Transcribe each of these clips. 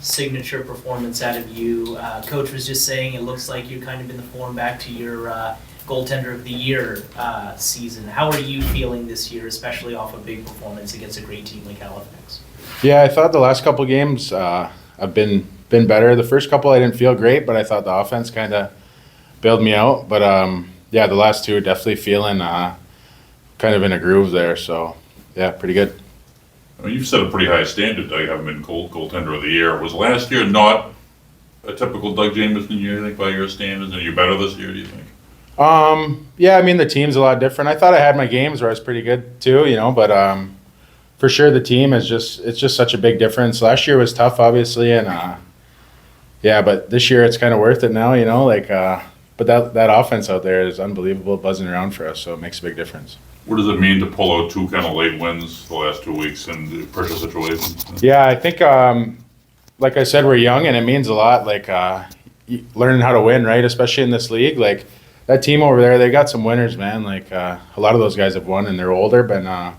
signature performance out of you. Coach was just saying it looks like you're kind of in the form back to your goaltender of the year season. How are you feeling this year, especially off a big performance against a great team like Halifax? Yeah, I thought the last couple games have been better. The first couple I didn't feel great, but I thought the offense kind of bailed me out. But yeah, the last two are definitely feeling kind of in a groove there. So yeah, pretty good. I mean, you've set a pretty high standard, Doug, having been goaltender of the year. Was last year not a typical Doug Jamieson year, you think, by your standards? And are you better this year, do you think? Yeah, I mean, the team's a lot different. I thought I had my games where I was pretty good too, but for sure the team it's just such a big difference. Last year was tough, obviously, and yeah, but this year it's kind of worth it now, but that offense out there is unbelievable, buzzing around for us, so it makes a big difference. What does it mean to pull out two kind of late wins the last 2 weeks in pressure situations? Yeah, I think, like I said, we're young, and it means a lot, learning how to win, right? Especially in this league. Like, that team over there, they got some winners, man. A lot of those guys have won, and they're older, but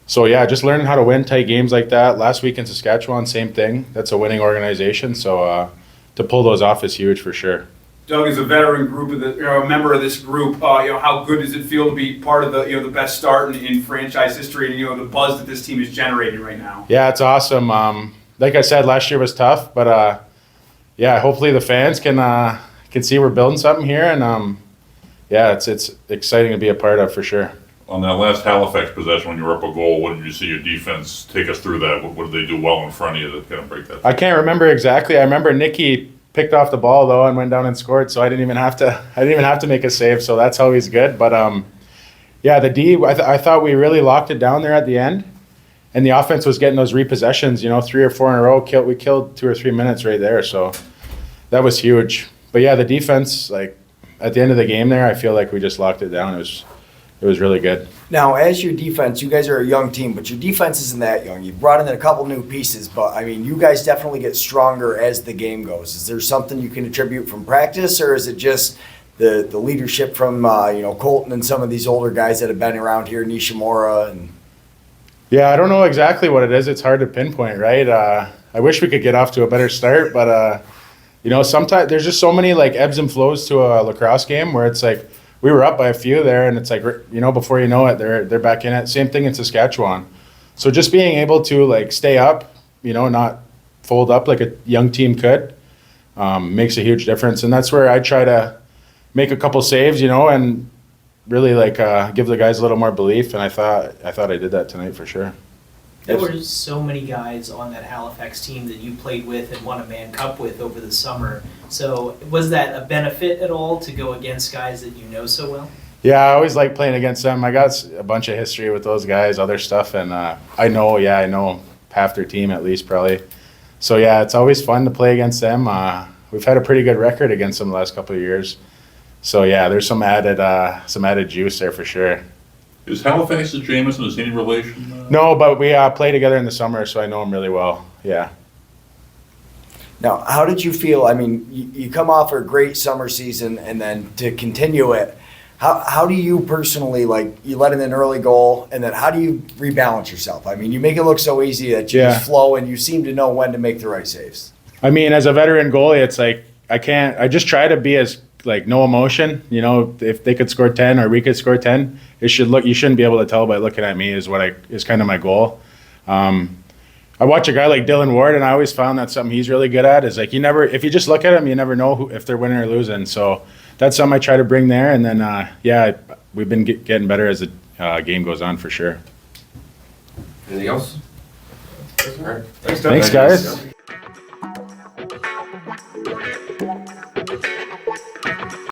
so, yeah, just learning how to win tight games like that. Last week in Saskatchewan, same thing. That's a winning organization, so to pull those off is huge for sure. Doug, is a veteran group of a member of this group. How good does it feel to be part of the best start in franchise history, and the buzz that this team is generating right now? Yeah, it's awesome. Like I said, last year was tough, but yeah, hopefully the fans can see we're building something here, and yeah, it's exciting to be a part of for sure. On that last Halifax possession, when you were up a goal, what did you see your defense take us through that? What did they do well in front of you to kind of break that? I can't remember exactly. I remember Nicky picked off the ball though and went down and scored, so I didn't even have to make a save, so that's always good. But yeah, the D, I thought we really locked it down there at the end, and the offense was getting those repossessions, 3 or 4 in a row. We killed 2 or 3 minutes right there, so that was huge. But yeah, the defense, at the end of the game there, I feel like we just locked it down. It was really good. Now, as your defense, you guys are a young team, but your defense isn't that young. You've brought in a couple new pieces, but I mean, you guys definitely get stronger as the game goes. Is there something you can attribute from practice, or is it just the leadership from Colton and some of these older guys that have been around here, Nishimura and? Yeah, I don't know exactly what it is. It's hard to pinpoint, right? I wish we could get off to a better start, but sometimes there's just so many ebbs and flows to a lacrosse game where it's we were up by a few there, and it's before you know it, they're back in it. Same thing in Saskatchewan. So just being able to stay up, not fold up like a young team could, makes a huge difference. And that's where I try to make a couple saves, and really give the guys a little more belief. And I thought I did that tonight for sure. There were so many guys on that Halifax team that you played with and won a Mann Cup with over the summer. So was that a benefit at all to go against guys that you know so well? Yeah, I always like playing against them. I got a bunch of history with those guys, other stuff, and I know half their team at least probably. So yeah, it's always fun to play against them. We've had a pretty good record against them the last couple of years. So yeah, there's some added juice there for sure. Is Halifax to Jamieson, is he any relation? No, but we play together in the summer, so I know him really well. Yeah. Now, how did you feel? I mean, you come off a great summer season, and then to continue it, how do you personally, you let in an early goal, and then how do you rebalance yourself? I mean, you make it look so easy that you just flow, and you seem to know when to make the right saves. I mean, as a veteran goalie, it's I just try to be as no emotion. If they could score 10 or we could score 10, you shouldn't be able to tell by looking at me is kind of my goal. I watch a guy like Dylan Ward, and I always found that's something he's really good at is if you just look at him, you never know if they're winning or losing. So that's something I try to bring there. And then, we've been getting better as the game goes on for sure. Anything else? All right. Thanks, guys.